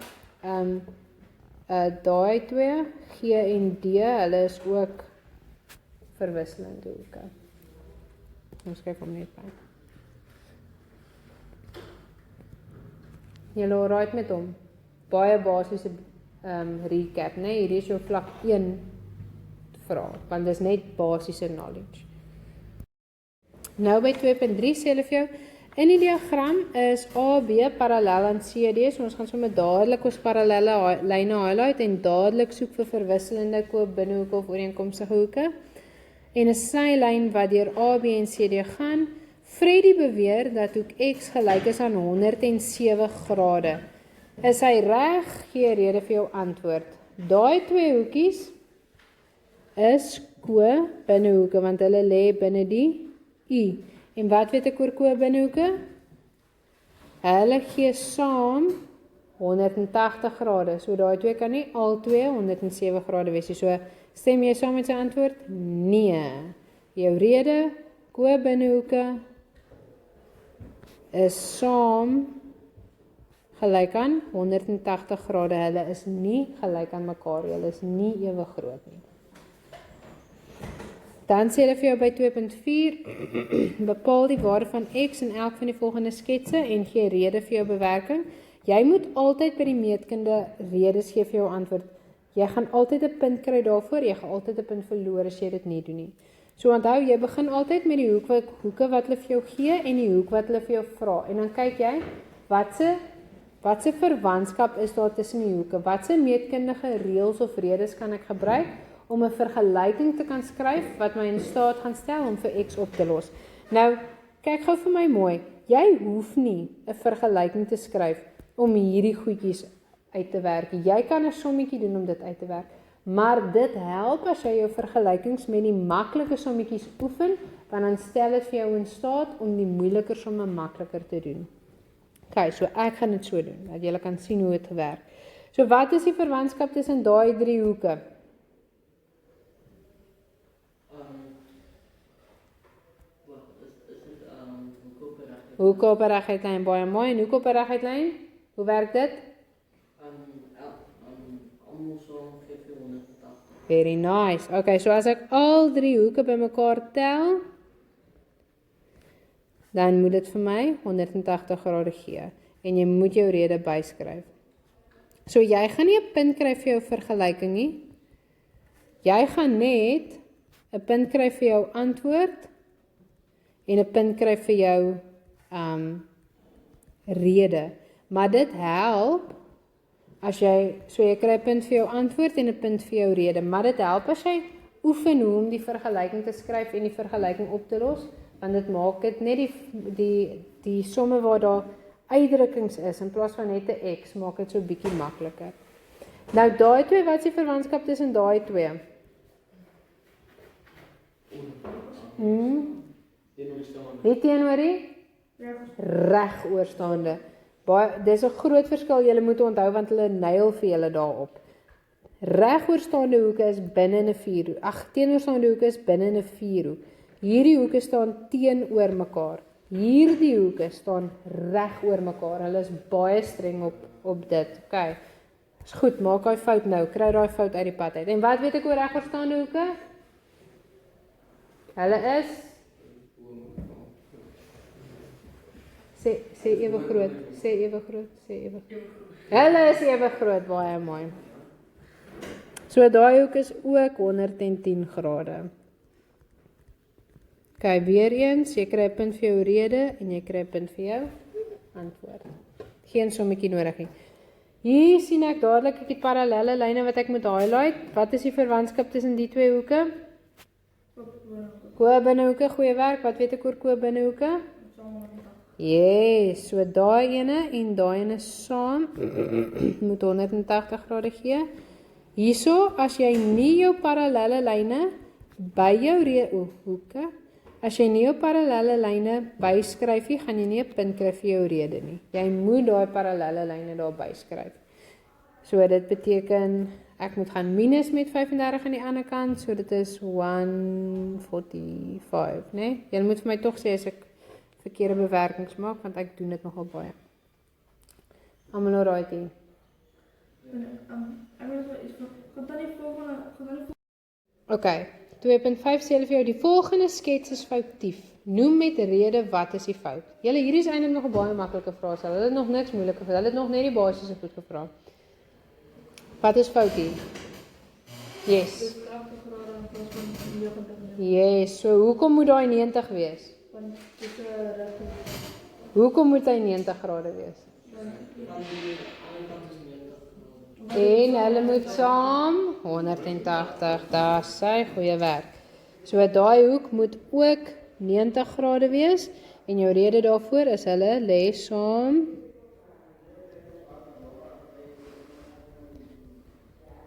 S1: daai 2, G en D, hulle is ook verwisselende hoeke. Ons skryf hom net by. Julle alright met hom? Baie basiese recap, né? Hierdie is jou vlak 1 vraag, want dis net basiese knowledge. Nou by 2.3 sê hulle vir jou, in die diagram is AB parallel aan CD, so ons gaan sommer dadelik ons parallelle lyne highlight en dadelik soek vir verwisselende koop-binnehoeke of ooreenkomstige hoeke. En 'n snylyn wat deur AB en CD gaan. Freddy beweer dat hoek X gelyk is aan 107 grade. Is hy reg? Gee rede vir jou antwoord. Daai 2 hoekies is ko-binnehoeke want hulle lê binne die I. En wat weet ek oor ko-binnehoeke? Hulle gee saam 180 grade. So daai 2 kan nie al 2 107 grade wees nie. So stem jy saam met sy antwoord? Nee. Jou rede, ko-binnehoeke is saam gelyk aan 180 grade. Hulle is nie gelyk aan mekaar. Hulle is nie ewe groot nie. Dan sê hulle vir jou by 2.4, bepaal die waarde van X in elk van die volgende sketse en gee rede vir jou bewerking. Jy moet altyd by die meetkunde redes gee vir jou antwoord. Jy gaan altyd 'n punt kry daarvoor, jy gaan altyd 'n punt verloor as jy dit nie doen nie. So onthou, jy begin altyd met die hoeke wat hulle vir jou gee en die hoek wat hulle vir jou vra. En dan kyk jy, wat se verwantskap is daar tussen die hoeke? Wat se meetkundige reëls of redes kan ek gebruik om 'n vergelyking te kan skryf wat my in staat gaan stel om vir X op te los? Nou, kyk gou vir my mooi. Jy hoef nie 'n vergelyking te skryf om hierdie goedjies uit te werk. Jy kan 'n sommetjie doen om dit uit te werk. Maar dit help as jy jou vergelykings met die maklike sommetjies oefen, want dan stel dit vir jou in staat om die moeiliker somme makliker te doen. OK, so ek gaan dit so doen, dat julle kan sien hoe dit werk. So wat is die verwantskap tussen daai 3 hoeke? Hoeke op 'n reguit lyn, baie mooi. En hoeke op 'n reguit lyn? Hoe werk dit?
S4: Almal saam gee vir 180.
S1: Very nice. Okay, so as ek al 3 hoeke bymekaar tel, dan moet dit vir my 180 grade gee. En jy moet jou rede byskryf. So jy gaan nie 'n punt kry vir jou vergelyking nie. Jy gaan net 'n punt kry vir jou antwoord en 'n punt kry vir jou rede. Maar dit help as jy kry 'n punt vir jou antwoord en 'n punt vir jou rede, maar dit help as jy oefen hoe om die vergelyking te skryf en die vergelyking op te los, want dit maak dit net die somme waar daar uitdrukkings is in plaas van net 'n X, maak dit so bietjie makliker. Nou daai 2, wat is die verwantskap tussen daai 2? Nie teenoor reg oorstaande. Dis 'n groot verskil, julle moet onthou want hulle nail vir julle daarop. Reg oorstaande hoeke is binne in 'n 4-hoek. Teenoorstaande hoeke is binne in 'n 4-hoek. Hierdie hoeke staan teenoor mekaar. Hierdie hoeke staan reg oor mekaar. Hulle is baie streng op dit. OK. Is goed, maak daai fout nou. Kry daai fout uit die pad uit. En wat weet ek oor reg oorstaande hoeke? Hulle is sê ewe groot, sê ewe groot. Hulle is ewe groot, baie mooi. So daai hoek is ook 110 grade. Okay, weer eens, jy kry 'n punt vir jou rede en jy kry 'n punt vir jou antwoord. Geen sommetjie nodig nie. Hier sien ek dadelik ek het parallelle lyne wat ek moet highlight. Wat is die verwantskap tussen die twee hoeke? Ko-binnehoeke, goeie werk. Wat weet ek oor ko-binnehoeke? Yes, so daai ene en daai ene saam moet 180 grade gee. Hierso, as jy nie jou parallelle lyne by jou hoeke, as jy nie jou parallelle lyne byskryf nie, gaan jy nie 'n punt kry vir jou rede nie. Jy moet daai parallelle lyne daar byskryf. So dit beteken ek moet gaan minus met 35 aan die ander kant, so dit is 145, né? Jy moet vir my tog sê as ek verkeerde bewerkings maak, want ek doen dit nogal baie. Almal alright hier. Okay, 2.5 sê hulle vir jou, die volgende skets is foutief. Noem met rede wat is die fout. Julle, hier is eintlik nog 'n baie maklike vraag. Hulle het nog niks moeilik gevra. Hulle het nog net die basiese goed gevra. Wat is fout hier? Yes. Yes, so hoekom moet daai 90 wees? Hoekom moet hy 90 grade wees? En hulle moet saam 180, daar sy goeie werk. So daai hoek moet ook 90 grade wees en jou rede daarvoor is hulle lê saam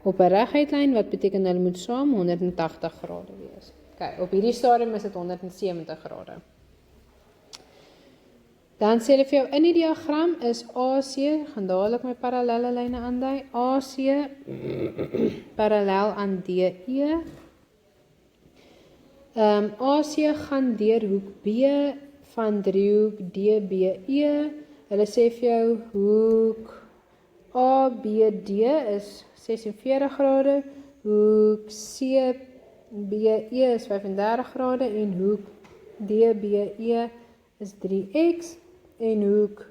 S1: op 'n reguitlyn, wat beteken hulle moet saam 180 grade wees. Okay, op hierdie stadium is dit 170 grade. Dan sê hulle vir jou in die diagram is AC, gaan dadelik my parallelle lyne aandui, AC parallel aan DE. AC gaan deur hoek B van driehoek DBE. Hulle sê vir jou hoek ABD is 46 grade, hoek CBE is 35 grade en hoek DBE is 3x en hoek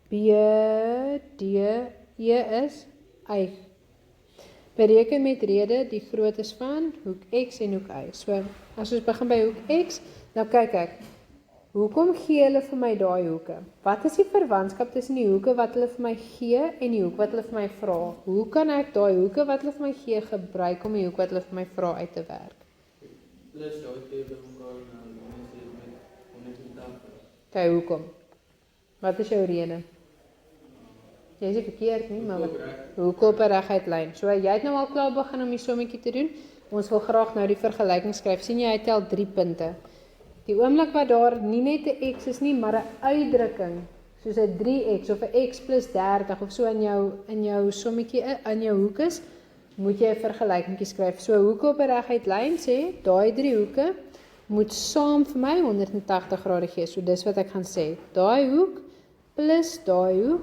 S1: BDE is y. Bereken met rede die groottes van hoek x en hoek y. So, as ons begin by hoek x, nou kyk ek, hoekom gee hulle vir my daai hoeke? Wat is die verwantskap tussen die hoeke wat hulle vir my gee en die hoek wat hulle vir my vra? Hoe kan ek daai hoeke wat hulle vir my gee gebruik om die hoek wat hulle vir my vra uit te werk?
S5: Plus daai twee bymekaar en met 180.
S1: Okay, hoekom? Wat is jou rede? Jy is nie verkeerd nie, maar hoekom op 'n reguit lyn? So jy het nou al klaar begin om die sommetjie te doen. Ons wil graag nou die vergelyking skryf. sien jy, hy tel 3 punte. Die oomblik wat daar nie net 'n x is nie, maar 'n uitdrukking, soos 'n 3x of 'n x plus 30 of so in jou sommetjie in jou hoek is, moet jy 'n vergelykingkie skryf. So hoeke op 'n reguit lyn sê, daai 3 hoeke moet saam vir my 180 grade gee. So dis wat ek gaan sê. Daai hoek plus daai hoek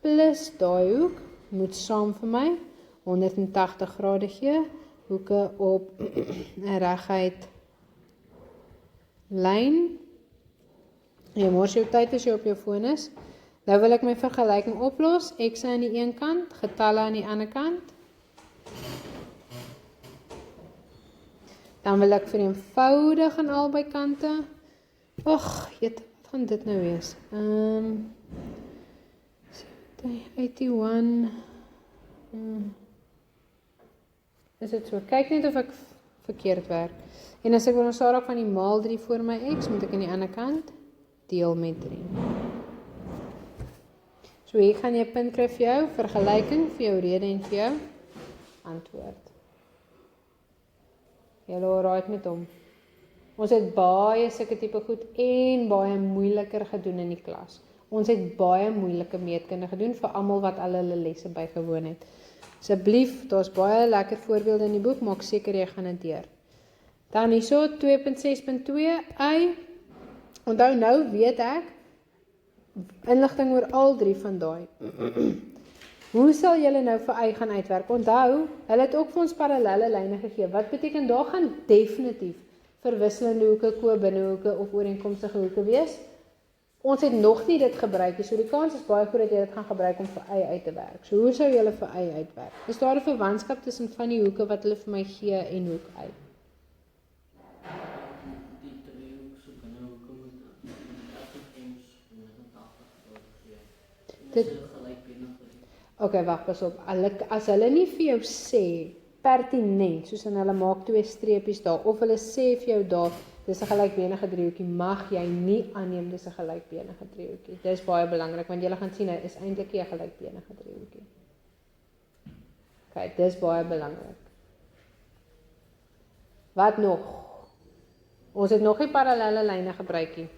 S1: plus daai hoek moet saam vir my 180 grade gee. Hoeke op 'n reguit lyn. Jy mors jou tyd as jy op jou foon is. Nou wil ek my vergelyking oplos. X aan die een kant, getalle aan die ander kant. Dan wil ek vereenvoudig aan albei kante. Ag, wat gaan dit nou wees? 81. Is dit so? Kyk net of ek verkeerd werk. En as ek wil ons raak van die maal 3 voor my x, moet ek aan die ander kant deel met 3. So hier gaan jy 'n punt kry vir jou, vergelyking, vir jou rede en vir jou antwoord. Julle alright met hom. Ons het baie sulke tipe goed en baie moeiliker gedoen in die klas. Ons het baie moeilike meetkunde gedoen vir almal wat al hulle lesse bygewoon het. Asseblief, daar's baie lekker voorbeelde in die boek, maak seker jy gaan dit deur. Dan hierso 2.6.2 y. Onthou nou weet ek inligting oor al 3 van daai. Hoe sal julle nou vir y gaan uitwerk? Onthou, hulle het ook vir ons parallelle lyne gegee. Wat beteken daar gaan definitief verwisselende hoeke, ko-binnehoeke of ooreenkomstige hoeke wees. Ons het nog nie dit gebruik nie, so die kans is baie goed dat jy dit gaan gebruik om vir y uit te werk. So hoe sou jy hulle vir y uitwerk? Is daar 'n verwantskap tussen van die hoeke wat hulle vir my gee en hoek y?
S4: Die driehoek so binnehoeke moet ons 180 gee.
S1: Dit-
S4: Dit gelykbenig gedoen.
S1: Ok, wag, pas op. As hulle nie vir jou sê, pertinent, soos in hulle maak 2 streepies daar, of hulle sê vir jou daar, dis 'n gelykbenige driehoekie, mag jy nie aanneem dis 'n gelykbenige driehoekie. Dis baie belangrik, want jy gaan sien, hy is eintlik nie 'n gelykbenige driehoekie. Ok, dis baie belangrik. Wat nog? Ons het nog nie parallelle lyne gebruik nie.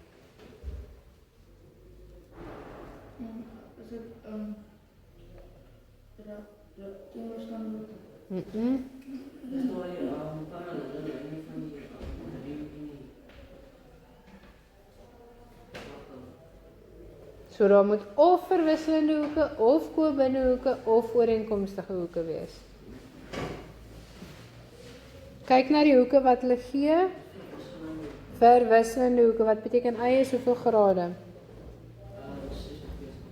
S2: Is dit teenoorstaande hoeke?
S4: Dis daai parallelle lyne van die driehoek en die
S1: So daar moet of verwisselende hoeke, of ko-binnehoeke, of ooreenkomstige hoeke wees. Kyk na die hoeke wat hulle gee. Verwisselende hoeke, wat beteken y is hoeveel grade?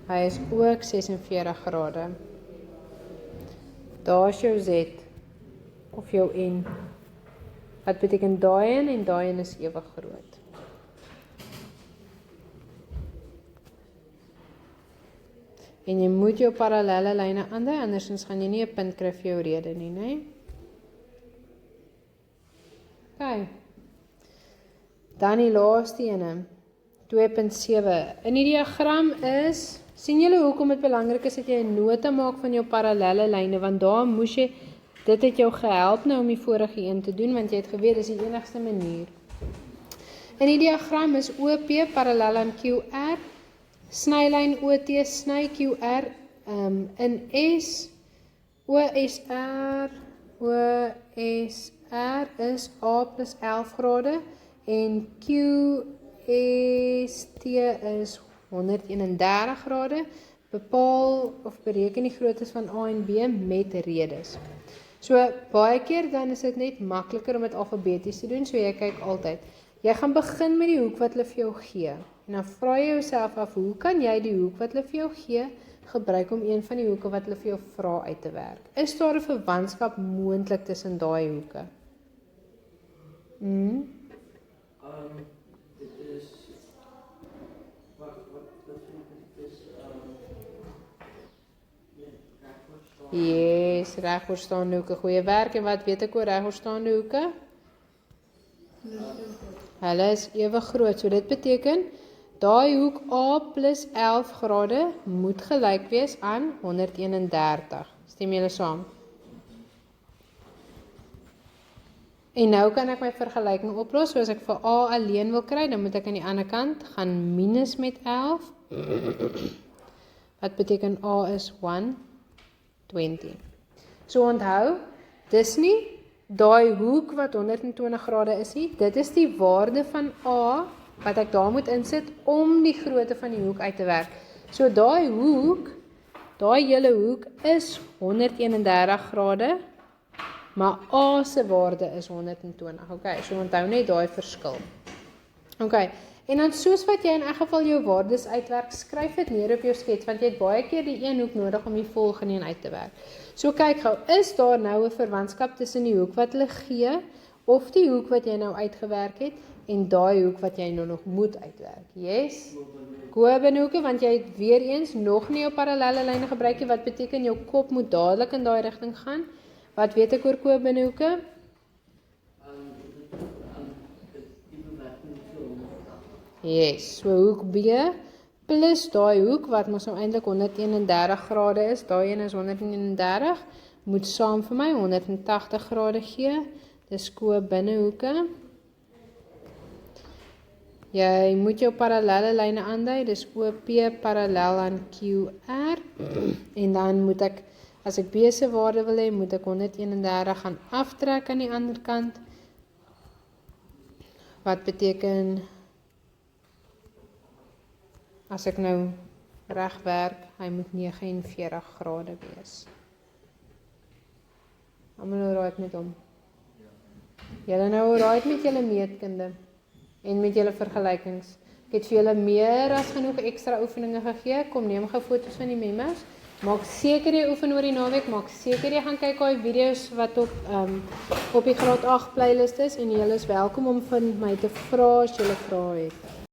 S1: Hy is ook 46 grade. Daar is jou Z, of jou N. Wat beteken daai een en daai een is ewig groot. En jy moet jou parallelle lyne aandui, andersins gaan jy nie 'n punt kry vir jou rede nie, né? OK. Dan die laaste ene, 2.7. In die diagram is, sien julle hoekom dit belangrik is dat jy 'n nota maak van jou parallelle lyne, want daar moes jy, dit het jou gehelp nou om die vorige een te doen, want jy het geweet dis die enigste manier. In die diagram is OP parallel aan QR, snylyn OT sny QR in S, OSR is A plus 11 grade en QST is 131 grade. Bepaal of bereken die groottes van A en B met redes. So baie keer dan is dit net makliker om dit alfabeties te doen, so jy kyk altyd. Jy gaan begin met die hoek wat hulle vir jou gee. En dan vra jy jouself af, hoe kan jy die hoek wat hulle vir jou gee gebruik om een van die hoeke wat hulle vir jou vra uit te werk? Is daar 'n verwantskap moontlik tussen daai hoeke?
S4: Dit is wat dit is
S1: Yes, regvoorstaande hoeke, goeie werk. En wat weet ek oor regvoorstaande hoeke? Hulle is ewe groot, so dit beteken daai hoek A plus 11 grade moet gelyk wees aan 131. Stem julle saam? En nou kan ek my vergelyking oplos, so as ek vir A alleen wil kry, dan moet ek aan die ander kant gaan minus met 11. Wat beteken A is 120. So onthou, dis nie daai hoek wat 120 grade is nie, dit is die waarde van A wat ek daar moet insit om die grootte van die hoek uit te werk. So daai hoek, daai hele hoek is 131 grade, maar A se waarde is 120. Okay, so onthou net daai verskil. Okay, en dan soos wat jy in elk geval jou waardes uitwerk, skryf dit neer op jou skets, want jy het baie keer die een hoek nodig om die volgende een uit te werk. So kyk gou, is daar nou 'n verwantskap tussen die hoek wat hulle gee, of die hoek wat jy nou uitgewerk het, en daai hoek wat jy nou nog moet uitwerk? Yes? Ko-binnehoeke, want jy het weer eens nog nie jou parallelle lyne gebruik nie, wat beteken jou kop moet dadelik in daai rigting gaan. Wat weet ek oor ko-binnehoeke? Yes, so hoek B plus daai hoek wat mos nou eintlik 131 grade is, daai een is 131, moet saam vir my 180 grade gee. Dis ko-binnehoeke. Jy moet jou parallelle lyne aandui, dis OP parallel aan QR. En dan moet ek, as ek B se waarde wil hê, moet ek 131 gaan aftrek aan die ander kant. Wat beteken, as ek nou reg werk, hy moet 49 grade wees. Almal nou raai met hom. Julle nou raai met julle meetkunde en met julle vergelykings. Ek het vir julle meer as genoeg ekstra oefeninge gegee. Kom neem gou foto's van die memos. Maak seker jy oefen oor die naweek, maak seker jy gaan kyk daai video's wat op die graad 8 playlist is en julle is welkom om van my te vra as julle vrae het.